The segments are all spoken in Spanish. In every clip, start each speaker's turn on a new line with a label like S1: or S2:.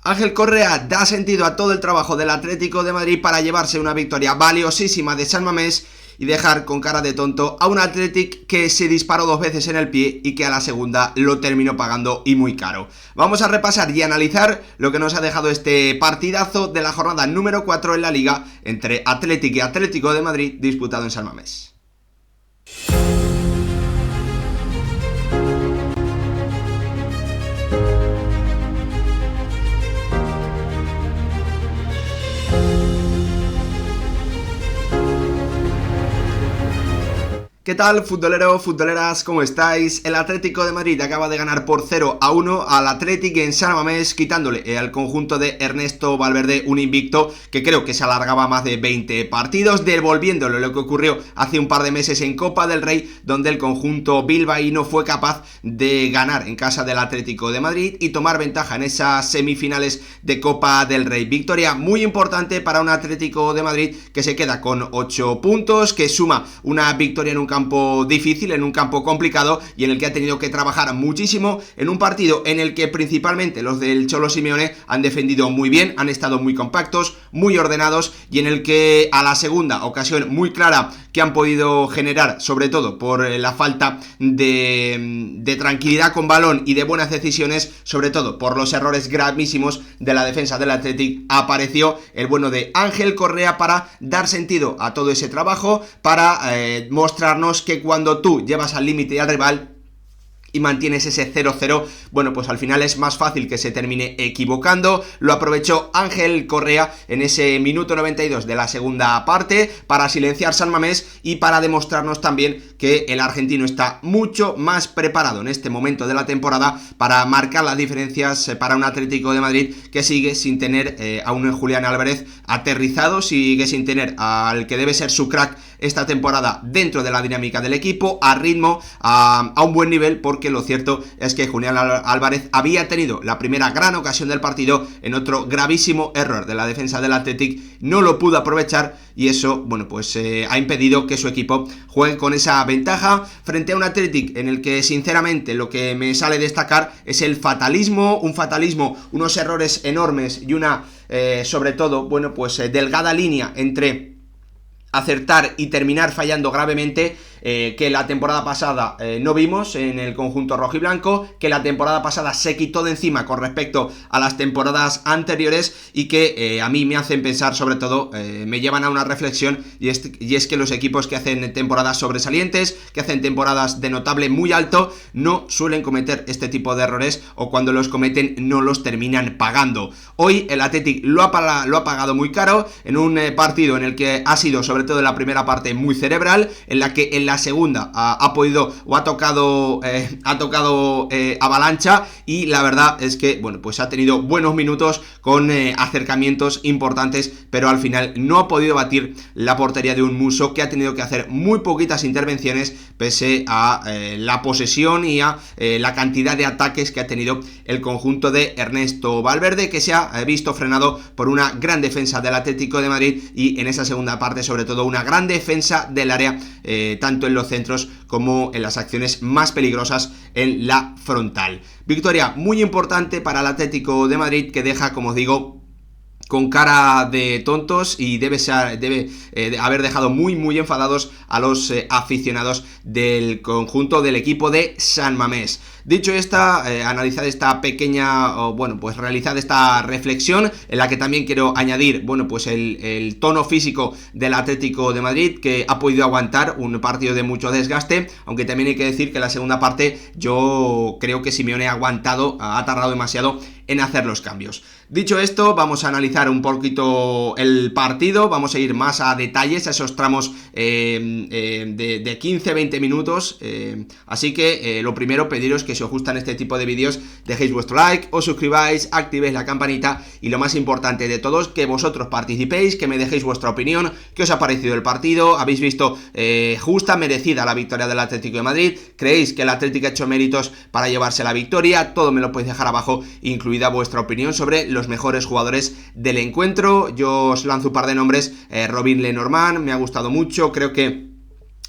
S1: Ángel Correa da sentido a todo el trabajo del Atlético de Madrid para llevarse una victoria valiosísima de San Mamés y dejar con cara de tonto a un Athletic que se disparó 2 veces en el pie y que a la segunda lo terminó pagando y muy caro. Vamos a repasar y analizar lo que nos ha dejado este partidazo de la jornada número 4 en la Liga entre Athletic y Atlético de Madrid disputado en San Mamés. ¿Qué tal, futboleros, futboleras? ¿Cómo estáis? El Atlético de Madrid acaba de ganar por 0-1 al Athletic en San Mamés, quitándole al conjunto de Ernesto Valverde un invicto que creo que se alargaba más de 20 partidos, devolviéndole lo que ocurrió hace un par de meses en Copa del Rey, donde el conjunto bilbaíno fue capaz de ganar en casa del Atlético de Madrid y tomar ventaja en esas semifinales de Copa del Rey. Victoria muy importante para un Atlético de Madrid que se queda con 8 puntos, que suma una victoria en un campo difícil, en un campo complicado y en el que ha tenido que trabajar muchísimo, en un partido en el que principalmente los del Cholo Simeone han defendido muy bien, han estado muy compactos, muy ordenados y en el que a la segunda ocasión muy clara que han podido generar, sobre todo por la falta de tranquilidad con balón y de buenas decisiones, sobre todo por los errores gravísimos de la defensa del Athletic, apareció el bueno de Ángel Correa para dar sentido a todo ese trabajo, para mostrarnos que cuando tú llevas al límite al rival y mantienes ese 0-0, bueno, pues al final es más fácil que se termine equivocando. Lo aprovechó Ángel Correa en ese minuto 92 de la segunda parte para silenciar San Mamés y para demostrarnos también que el argentino está mucho más preparado en este momento de la temporada para marcar las diferencias para un Atlético de Madrid que sigue sin tener a un Julián Álvarez aterrizado, sigue sin tener al que debe ser su crack esta temporada dentro de la dinámica del equipo, a ritmo, a un buen nivel, porque lo cierto es que Julián Álvarez había tenido la primera gran ocasión del partido en otro gravísimo error de la defensa del Athletic, no lo pudo aprovechar y eso, bueno, pues ha impedido que su equipo juegue con esa ventaja frente a un Athletic en el que sinceramente lo que me sale destacar es el fatalismo, unos errores enormes y una, sobre todo, bueno, pues delgada línea entre acertar y terminar fallando gravemente, que la temporada pasada no vimos en el conjunto rojiblanco, que la temporada pasada se quitó de encima con respecto a las temporadas anteriores y que a mí me hacen pensar, sobre todo, me llevan a una reflexión y es que los equipos que hacen temporadas sobresalientes, que hacen temporadas de notable muy alto, no suelen cometer este tipo de errores o cuando los cometen no los terminan pagando. Hoy el Athletic lo ha pagado muy caro en un partido en el que ha sido, sobre todo en la primera parte, muy cerebral, en la que en la segunda ha podido o ha tocado avalancha y la verdad es que, bueno, pues ha tenido buenos minutos con acercamientos importantes, pero al final no ha podido batir la portería de un Musso que ha tenido que hacer muy poquitas intervenciones pese a la posesión y a la cantidad de ataques que ha tenido el conjunto de Ernesto Valverde, que se ha visto frenado por una gran defensa del Atlético de Madrid y en esa segunda parte sobre todo una gran defensa del área, tanto en los centros como en las acciones más peligrosas en la frontal. Victoria muy importante para el Atlético de Madrid que deja, como digo, con cara de tontos y debe haber dejado muy enfadados a los aficionados del conjunto del equipo de San Mamés. Dicho analizada esta pequeña, pues realizada esta reflexión, en la que también quiero añadir, bueno, pues el tono físico del Atlético de Madrid, que ha podido aguantar un partido de mucho desgaste, aunque también hay que decir que en la segunda parte yo creo que Simeone ha tardado demasiado en hacer los cambios. Dicho esto, vamos a analizar un poquito el partido, vamos a ir más a detalles, a esos tramos de 15-20 minutos, así que lo primero, pediros que si os gustan este tipo de vídeos dejéis vuestro like, os suscribáis, activéis la campanita y lo más importante de todos, que vosotros participéis, que me dejéis vuestra opinión, qué os ha parecido el partido, habéis visto justa, merecida la victoria del Atlético de Madrid, creéis que el Atlético ha hecho méritos para llevarse la victoria, todo me lo podéis dejar abajo, incluida vuestra opinión sobre los mejores jugadores del encuentro. Yo os lanzo un par de nombres, Robin Lenormand, me ha gustado mucho, creo que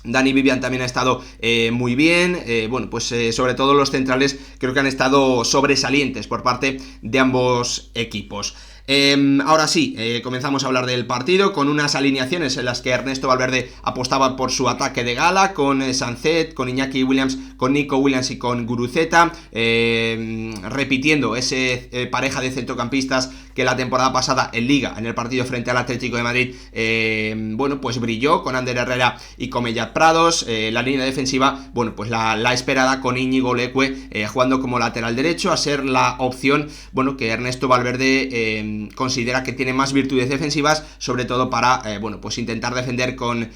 S1: Dani Vivian también ha estado muy bien, bueno, pues sobre todo los centrales creo que han estado sobresalientes por parte de ambos equipos. Ahora sí, comenzamos a hablar del partido con unas alineaciones en las que Ernesto Valverde apostaba por su ataque de gala, con Sancet, con Iñaki Williams, con Nico Williams y con Guruceta, repitiendo ese pareja de centrocampistas que la temporada pasada en Liga, en el partido frente al Atlético de Madrid, bueno, pues brilló con Ander Herrera y con Mellat Prados. La línea defensiva, bueno, pues la esperada con Íñigo Leque jugando como lateral derecho, a ser la opción, bueno, que Ernesto Valverde considera que tiene más virtudes defensivas, sobre todo para, bueno, pues intentar defender con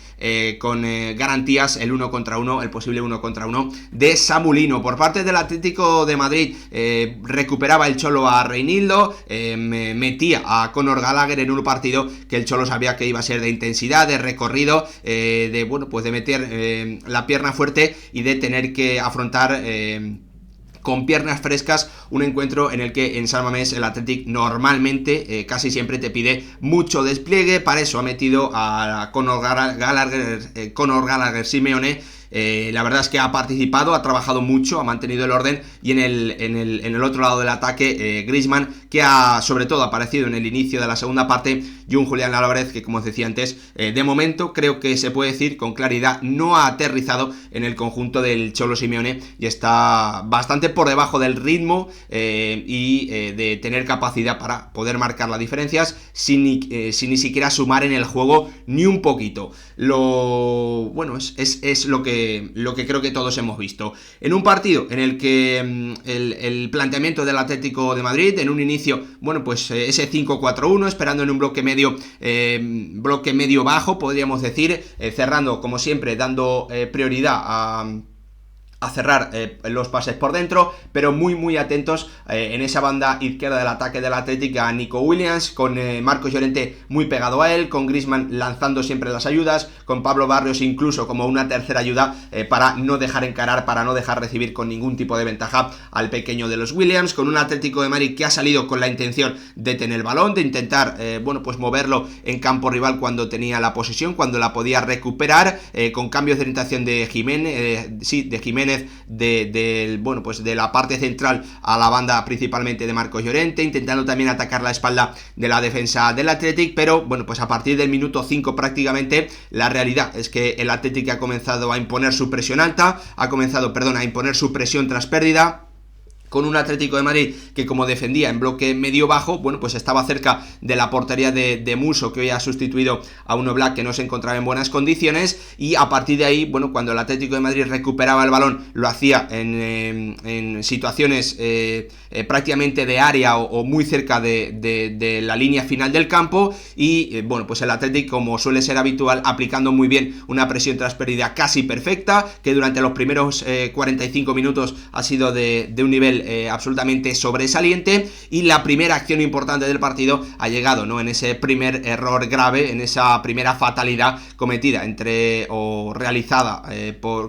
S1: garantías el 1 contra 1, el posible 1 contra 1 de Samu Lino. Por parte del Atlético de Madrid, recuperaba el Cholo a Reinildo, metía a Conor Gallagher en un partido que el Cholo sabía que iba a ser de intensidad, de recorrido, de, bueno, pues de meter la pierna fuerte y de tener que afrontar con piernas frescas un encuentro en el que en San Mamés el Athletic normalmente casi siempre te pide mucho despliegue. Para eso ha metido a Conor Gallagher Simeone. La verdad es que ha participado, ha trabajado mucho, ha mantenido el orden, y en el otro lado del ataque, Griezmann, que ha sobre todo aparecido en el inicio de la segunda parte, y un Julián Álvarez que, como os decía antes, de momento creo que se puede decir con claridad no ha aterrizado en el conjunto del Cholo Simeone y está bastante por debajo del ritmo y de tener capacidad para poder marcar las diferencias sin ni siquiera sumar en el juego ni un poquito. Bueno, es lo que creo que todos hemos visto. En un partido en el que el planteamiento del Atlético de Madrid, en un inicio, bueno, pues ese 5-4-1, esperando en un bloque medio bajo, podríamos decir, cerrando como siempre, dando prioridad a cerrar los pases por dentro, pero muy atentos en esa banda izquierda del ataque del Atlético a Nico Williams, con Marcos Llorente muy pegado a él, con Griezmann lanzando siempre las ayudas, con Pablo Barrios incluso como una tercera ayuda para no dejar encarar, para no dejar recibir con ningún tipo de ventaja al pequeño de los Williams, con un Atlético de Madrid que ha salido con la intención de tener el balón, de intentar, bueno, pues moverlo en campo rival cuando tenía la posesión, cuando la podía recuperar, con cambios de orientación de Jiménez, bueno, pues de la parte central a la banda principalmente de Marcos Llorente, intentando también atacar la espalda de la defensa del Athletic, pero bueno, pues a partir del minuto 5 prácticamente, la realidad es que el Athletic ha comenzado a imponer su presión alta, a imponer su presión tras pérdida, con un Atlético de Madrid que, como defendía en bloque medio-bajo, bueno, pues estaba cerca de la portería de Musso, que hoy ha sustituido a un Oblak que no se encontraba en buenas condiciones, y a partir de ahí, bueno, cuando el Atlético de Madrid recuperaba el balón, lo hacía en situaciones prácticamente de área o muy cerca de la línea final del campo, y bueno, pues el Atlético, como suele ser habitual, aplicando muy bien una presión tras pérdida casi perfecta, que durante los primeros 45 minutos ha sido de un nivel absolutamente sobresaliente, y la primera acción importante del partido ha llegado, ¿no?, en ese primer error grave, en esa primera fatalidad cometida realizada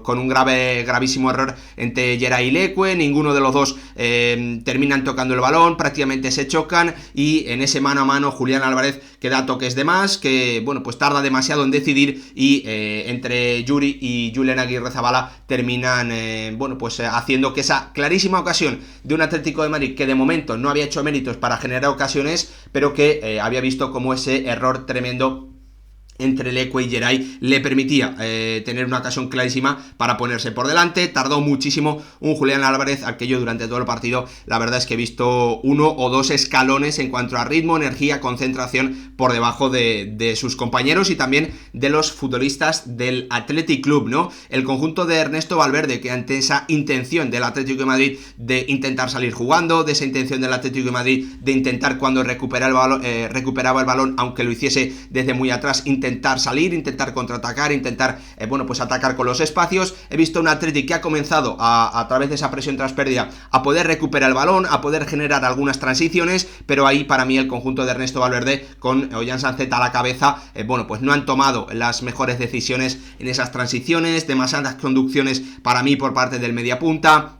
S1: con un gravísimo error entre Geray y Leque. Ninguno de los dos terminan tocando el balón, prácticamente se chocan, y en ese mano a mano Julián Álvarez, que da toques de más, que bueno, pues tarda demasiado en decidir, y entre Yuri y Julen Aguirrezabala terminan bueno, pues haciendo que esa clarísima ocasión de un Atlético de Madrid que de momento no había hecho méritos para generar ocasiones, pero que había visto como ese error tremendo entre Leque y Geray le permitía tener una ocasión clarísima para ponerse por delante. Tardó muchísimo un Julián Álvarez al que yo durante todo el partido, la verdad es que he visto 1 o 2 escalones en cuanto a ritmo, energía, concentración por debajo de sus compañeros y también de los futbolistas del Athletic Club, ¿no? El conjunto de Ernesto Valverde, que ante esa intención del Atlético de Madrid de intentar salir jugando, de esa intención del Atlético de Madrid de intentar, cuando recuperaba el balón, aunque lo hiciese desde muy atrás, intentar salir, intentar contraatacar, intentar bueno, pues atacar con los espacios. He visto un Athletic que ha comenzado a través de esa presión tras pérdida a poder recuperar el balón, a poder generar algunas transiciones, pero ahí para mí el conjunto de Ernesto Valverde, con Ollán Sancet a la cabeza, bueno, pues no han tomado las mejores decisiones en esas transiciones, demasiadas conducciones para mí por parte del mediapunta.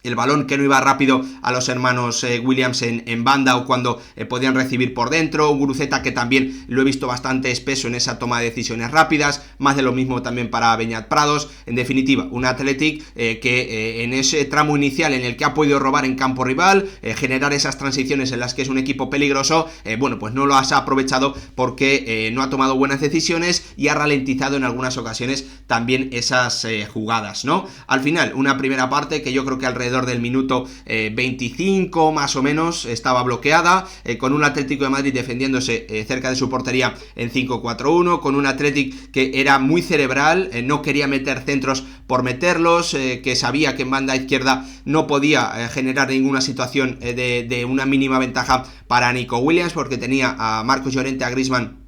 S1: el balón que no iba rápido a los hermanos Williams en banda o cuando podían recibir por dentro. Un Guruceta que también lo he visto bastante espeso en esa toma de decisiones rápidas, más de lo mismo también para Beñat Prados. En definitiva, un Athletic que en ese tramo inicial en el que ha podido robar en campo rival, generar esas transiciones en las que es un equipo peligroso, bueno, pues no lo has aprovechado porque no ha tomado buenas decisiones y ha ralentizado en algunas ocasiones también esas jugadas, ¿no? Al final, una primera parte que yo creo que alrededor del minuto 25 más o menos estaba bloqueada, con un Atlético de Madrid defendiéndose cerca de su portería en 5-4-1, con un Athletic que era muy cerebral, no quería meter centros por meterlos, que sabía que en banda izquierda no podía generar ninguna situación de una mínima ventaja para Nico Williams, porque tenía a Marcos Llorente, a Griezmann,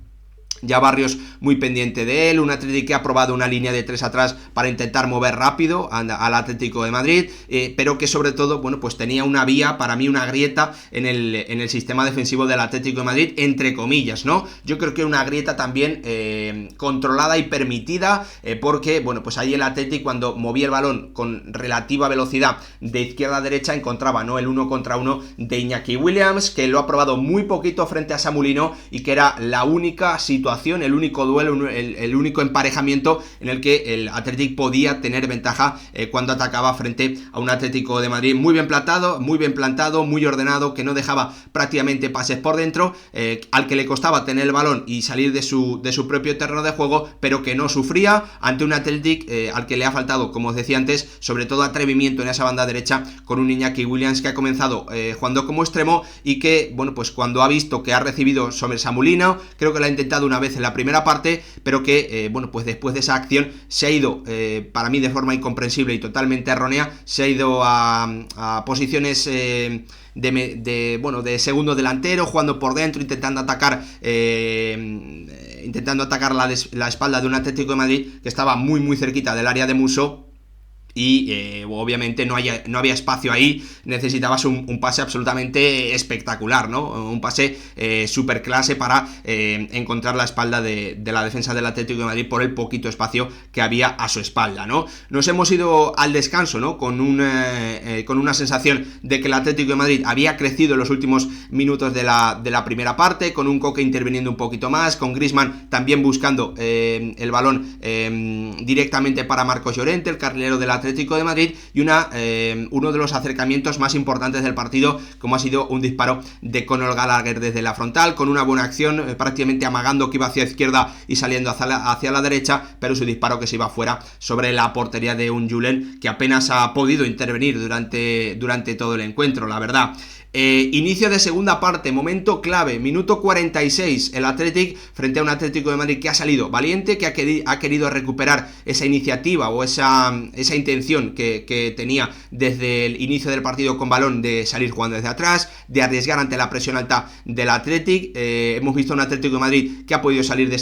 S1: ya Barrios muy pendiente de él. Un Atlético que ha probado una línea de 3 atrás para intentar mover rápido al Atlético de Madrid, pero que sobre todo, bueno, pues tenía una vía, para mí una grieta en el sistema defensivo del Atlético de Madrid, entre comillas, ¿no? Yo creo que una grieta también controlada y permitida, porque, bueno, pues ahí el Atlético, cuando movía el balón con relativa velocidad de izquierda a derecha, encontraba, ¿no?, el 1 contra 1 de Iñaki Williams, que lo ha probado muy poquito frente a Samulino y que era la única situación, el único duelo, el único emparejamiento en el que el Athletic podía tener ventaja cuando atacaba frente a un Atlético de Madrid muy bien plantado, muy ordenado, que no dejaba prácticamente pases por dentro, al que le costaba tener el balón y salir de su propio terreno de juego, pero que no sufría ante un Athletic al que le ha faltado, como os decía antes, sobre todo atrevimiento en esa banda derecha, con un Iñaki Williams que ha comenzado jugando como extremo y que, bueno, pues cuando ha visto que ha recibido sobre Samulino, creo que lo ha intentado una vez en la primera parte, pero que, bueno, pues después de esa acción se ha ido, para mí de forma incomprensible y totalmente errónea, se ha ido a posiciones de segundo delantero, jugando por dentro, intentando atacar la espalda de un Atlético de Madrid que estaba muy muy cerquita del área de Musso. Y obviamente no había espacio ahí, necesitabas un pase absolutamente espectacular, ¿no? Un pase super clase para encontrar la espalda de la defensa del Atlético de Madrid por el poquito espacio que había a su espalda, ¿no? Nos hemos ido al descanso, ¿no?, con una sensación de que el Atlético de Madrid había crecido en los últimos minutos de la primera parte, con un Coque interviniendo un poquito más, con Griezmann también buscando el balón directamente para Marcos Llorente, el carrilero del Atlético de Madrid, y uno de los acercamientos más importantes del partido, como ha sido un disparo de Conor Gallagher desde la frontal, con una buena acción, prácticamente amagando que iba hacia izquierda y saliendo hacia la derecha, pero su disparo que se iba fuera sobre la portería de un Julen que apenas ha podido intervenir durante todo el encuentro, la verdad. Inicio de segunda parte, momento clave, minuto 46, el Athletic frente a un Atlético de Madrid que ha salido valiente, que ha querido recuperar esa iniciativa o esa intención que tenía desde el inicio del partido con balón, de salir jugando desde atrás, de arriesgar ante la presión alta del Athletic. Hemos visto un Atlético de Madrid que ha podido salir de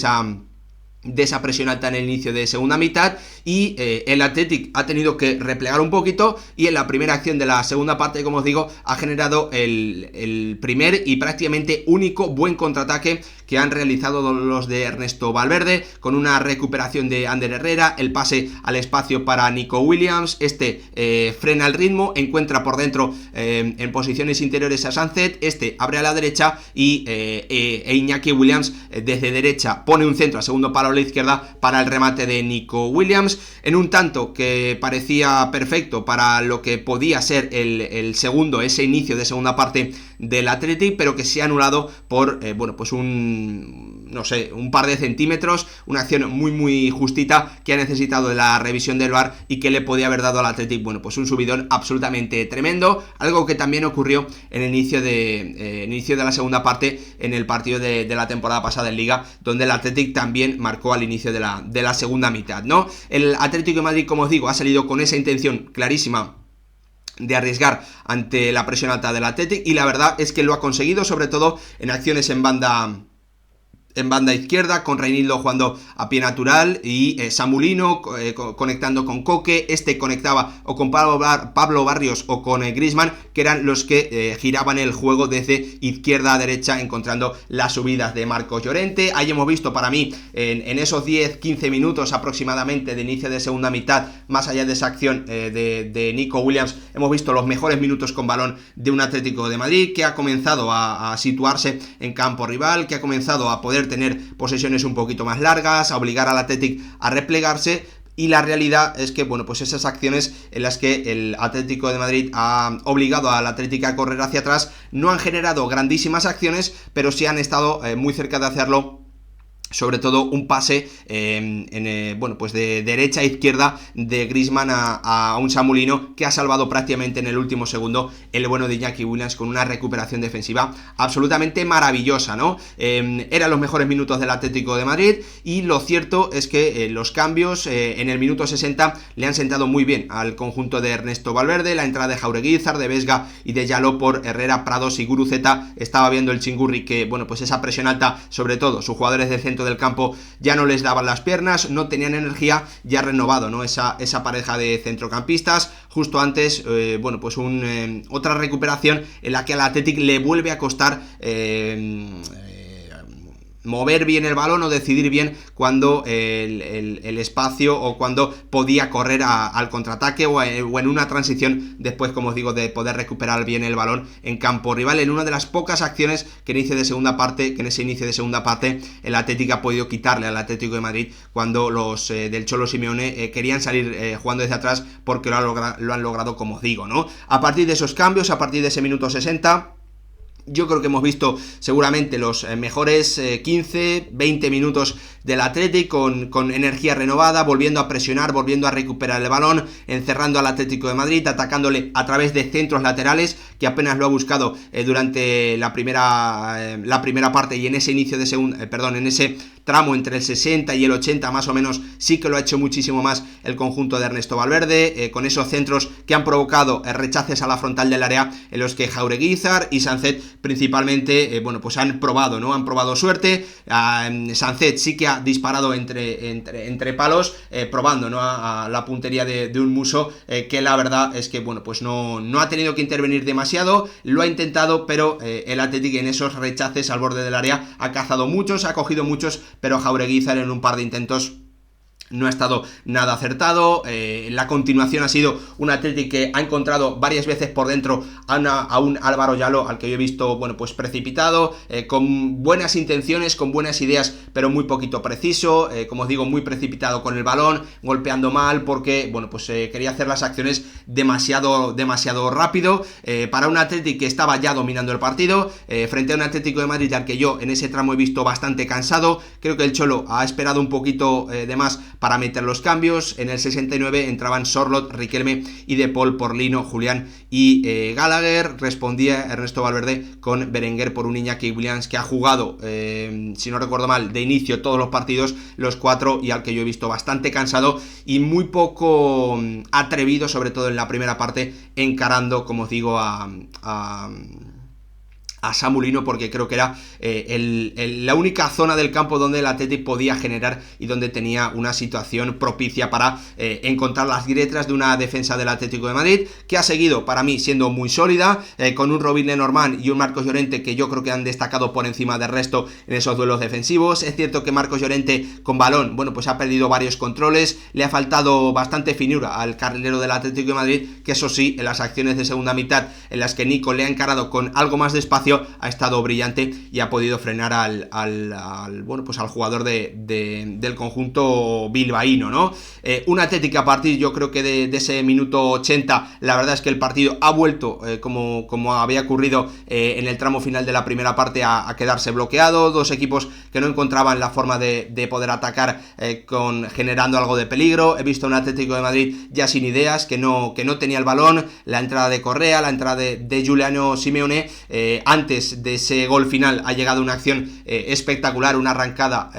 S1: esa presión alta en el inicio de segunda mitad, y el Athletic ha tenido que replegar un poquito, y en la primera acción de la segunda parte, como os digo, ha generado el primer y prácticamente único buen contraataque que han realizado los de Ernesto Valverde, con una recuperación de Ander Herrera, el pase al espacio para Nico Williams, frena el ritmo, encuentra por dentro en posiciones interiores a Sunset, abre a la derecha y Iñaki Williams desde derecha pone un centro a segundo palo a la izquierda para el remate de Nico Williams, en un tanto que parecía perfecto para lo que podía ser ese inicio de segunda parte del Athletic, pero que se ha anulado por un par de centímetros, una acción muy muy justita que ha necesitado de la revisión del VAR y que le podía haber dado al Athletic, pues un subidón absolutamente tremendo, algo que también ocurrió en el inicio de la segunda parte en el partido de la temporada pasada en Liga, donde el Athletic también marcó al inicio de la segunda mitad, ¿no? El Atlético de Madrid, como os digo, ha salido con esa intención clarísima de arriesgar ante la presión alta del Athletic, y la verdad es que lo ha conseguido, sobre todo en acciones en banda izquierda, con Reinildo jugando a pie natural y Samulino conectando con Coque, conectaba o con Pablo Barrios o con Griezmann, que eran los que giraban el juego desde izquierda a derecha, encontrando las subidas de Marcos Llorente. Ahí hemos visto, para mí, en esos 10-15 minutos aproximadamente de inicio de segunda mitad, más allá de esa acción de Nico Williams, hemos visto los mejores minutos con balón de un Atlético de Madrid que ha comenzado a situarse en campo rival, que ha comenzado a poder tener posesiones un poquito más largas, a obligar al Athletic a replegarse. Y la realidad es que, bueno, pues esas acciones en las que el Atlético de Madrid ha obligado al Atlético a correr hacia atrás no han generado grandísimas acciones, pero sí han estado muy cerca de hacerlo. Sobre todo un pase bueno, pues de derecha a izquierda de Griezmann a un Samu Lino, que ha salvado prácticamente en el último segundo el bueno de Iñaki Williams, con una recuperación defensiva absolutamente maravillosa, ¿no? Eran los mejores minutos del Atlético de Madrid, y lo cierto es que los cambios en el minuto 60 le han sentado muy bien al conjunto de Ernesto Valverde. La entrada de Jaureguizar, de Vesga y de Yaló por Herrera, Prados y Guruceta. Estaba viendo el Chingurri que, bueno, pues esa presión alta, sobre todo sus jugadores del centro del campo, ya no les daban las piernas, no tenían energía. Ya ha renovado, ¿no?, esa pareja de centrocampistas. Justo antes, bueno, pues otra recuperación en la que al Athletic le vuelve a costar mover bien el balón o decidir bien cuando el espacio, o cuando podía correr al contraataque o en una transición después, como os digo, de poder recuperar bien el balón en campo rival, en una de las pocas acciones que en ese inicio de segunda parte el Atlético ha podido quitarle al Atlético de Madrid, cuando los del Cholo Simeone querían salir jugando desde atrás, porque lo han logrado, como os digo, ¿no? A partir de esos cambios, a partir de ese minuto 60, yo creo que hemos visto seguramente los mejores 15-20 minutos del Atlético, con energía renovada, volviendo a presionar, volviendo a recuperar el balón, encerrando al Atlético de Madrid, atacándole a través de centros laterales, que apenas lo ha buscado durante la primera parte, y en ese inicio de en ese tramo entre el 60 y el 80 más o menos, sí que lo ha hecho muchísimo más el conjunto de Ernesto Valverde, con esos centros que han provocado rechaces a la frontal del área, en los que Jaureguizar y Sancet principalmente, bueno, pues han probado suerte. Sancet sí que ha disparado entre palos, probando, ¿no?, a la puntería de un Muso, que la verdad es que, bueno, pues no ha tenido que intervenir demasiado. Lo ha intentado, pero el Athletic en esos rechaces al borde del área ha cazado muchos, ha cogido muchos, pero Jaureguizar en un par de intentos no ha estado nada acertado. La continuación ha sido un Athletic que ha encontrado varias veces por dentro a un Álvaro Yaló, al que yo he visto, bueno, pues precipitado, con buenas intenciones, con buenas ideas, pero muy poquito preciso, como os digo, muy precipitado con el balón, golpeando mal, porque, bueno, pues quería hacer las acciones demasiado rápido, para un Athletic que estaba ya dominando el partido, frente a un Atlético de Madrid al que yo en ese tramo he visto bastante cansado. Creo que el Cholo ha esperado un poquito de más para meter los cambios. En el 69 entraban Sorloth, Riquelme y De Paul por Lino, Julián y Gallagher. Respondía Ernesto Valverde con Berenguer por un Iñaki Williams que ha jugado, si no recuerdo mal, de inicio todos los partidos, los 4, y al que yo he visto bastante cansado y muy poco atrevido, sobre todo en la primera parte, encarando, como os digo, a Samu Lino, porque creo que era la única zona del campo donde el Athletic podía generar y donde tenía una situación propicia para encontrar las grietas de una defensa del Atlético de Madrid, que ha seguido, para mí, siendo muy sólida, con un Robin Lenormand y un Marcos Llorente que yo creo que han destacado por encima del resto en esos duelos defensivos. Es cierto que Marcos Llorente con balón, bueno, pues ha perdido varios controles, le ha faltado bastante finura al carrilero del Atlético de Madrid, que eso sí, en las acciones de segunda mitad en las que Nico le ha encarado con algo más de espacio, ha estado brillante y ha podido frenar al jugador del conjunto bilbaíno, ¿no? Un Atlético a partir, yo creo que de ese minuto 80, la verdad es que el partido ha vuelto, como había ocurrido en el tramo final de la primera parte, a quedarse bloqueado. Dos equipos que no encontraban la forma de poder atacar generando algo de peligro. He visto un Atlético de Madrid ya sin ideas, que no tenía el balón. La entrada de Correa, la entrada de Giuliano Simeone, antes de ese gol final ha llegado una acción espectacular, una arrancada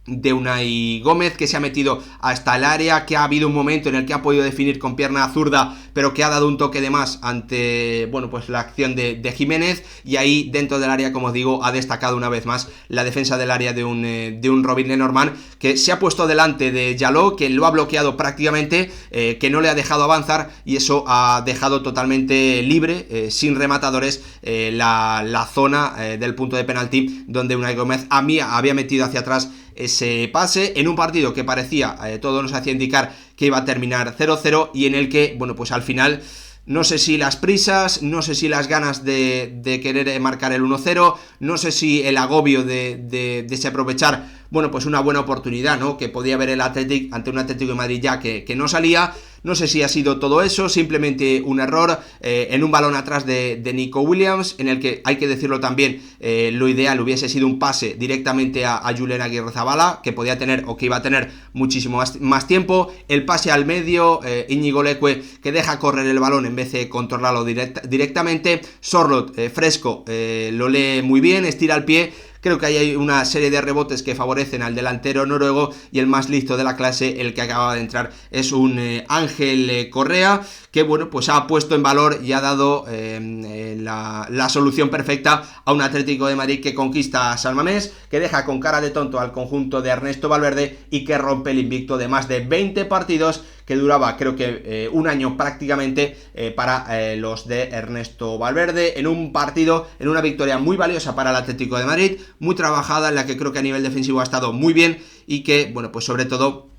S1: de Unai Gómez, que se ha metido hasta el área, que ha habido un momento en el que ha podido definir con pierna zurda, pero que ha dado un toque de más ante, bueno, pues la acción de Jiménez, y ahí dentro del área, como os digo, ha destacado una vez más la defensa del área de un Robin Lenormand, que se ha puesto delante de Jaló, que lo ha bloqueado prácticamente, que no le ha dejado avanzar, y eso ha dejado totalmente libre, sin rematadores, la zona del punto de penalti, donde Unai Gómez había metido hacia atrás ese pase en un partido que parecía, todo nos hacía indicar que iba a terminar 0-0, y en el que, bueno, pues al final, no sé si las prisas, no sé si las ganas de querer marcar el 1-0, no sé si el agobio de desaprovechar, bueno, pues una buena oportunidad, ¿no?, que podía haber el Athletic ante un Atlético de Madrid ya que no salía. No sé si ha sido todo eso, simplemente un error en un balón atrás de Nico Williams, en el que, hay que decirlo también, lo ideal hubiese sido un pase directamente a Julen Aguirrezabala, que podía tener, o que iba a tener, muchísimo más tiempo. El pase al medio, Íñigo Leque, que deja correr el balón en vez de controlarlo directamente. Sorloth, fresco, lo lee muy bien, estira el pie. Creo que ahí hay una serie de rebotes que favorecen al delantero noruego, y el más listo de la clase, el que acaba de entrar, es un Ángel Correa, que, bueno, pues ha puesto en valor y ha dado la solución perfecta a un Atlético de Madrid que conquista a San Mamés, que deja con cara de tonto al conjunto de Ernesto Valverde y que rompe el invicto de más de 20 partidos que duraba, creo que un año prácticamente, para los de Ernesto Valverde, en un partido, en una victoria muy valiosa para el Atlético de Madrid, muy trabajada, en la que creo que a nivel defensivo ha estado muy bien, y que, bueno, pues sobre todo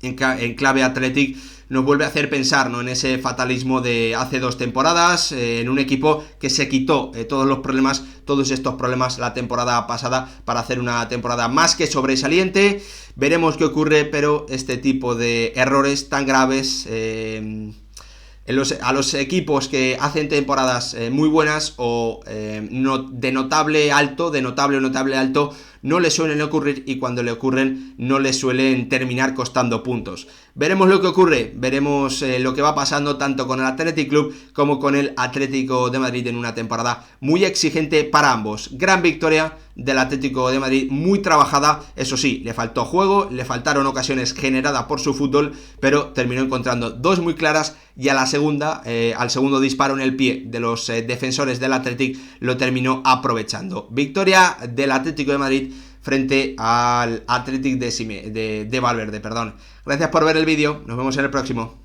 S1: en clave Athletic nos vuelve a hacer pensar, ¿no?, en ese fatalismo de hace 2 temporadas, en un equipo que se quitó todos estos problemas la temporada pasada para hacer una temporada más que sobresaliente. Veremos qué ocurre, pero este tipo de errores tan graves a los equipos que hacen temporadas muy buenas, o de notable o notable alto, no le suelen ocurrir, y cuando le ocurren no le suelen terminar costando puntos. Veremos lo que ocurre, veremos lo que va pasando tanto con el Athletic Club como con el Atlético de Madrid en una temporada muy exigente para ambos. Gran victoria del Atlético de Madrid, muy trabajada, eso sí, le faltó juego, le faltaron ocasiones generadas por su fútbol, pero terminó encontrando 2 muy claras, y a la segunda, al segundo disparo en el pie de los defensores del Athletic, lo terminó aprovechando. Victoria del Atlético de Madrid frente al Athletic de Valverde, perdón. Gracias por ver el vídeo, nos vemos en el próximo.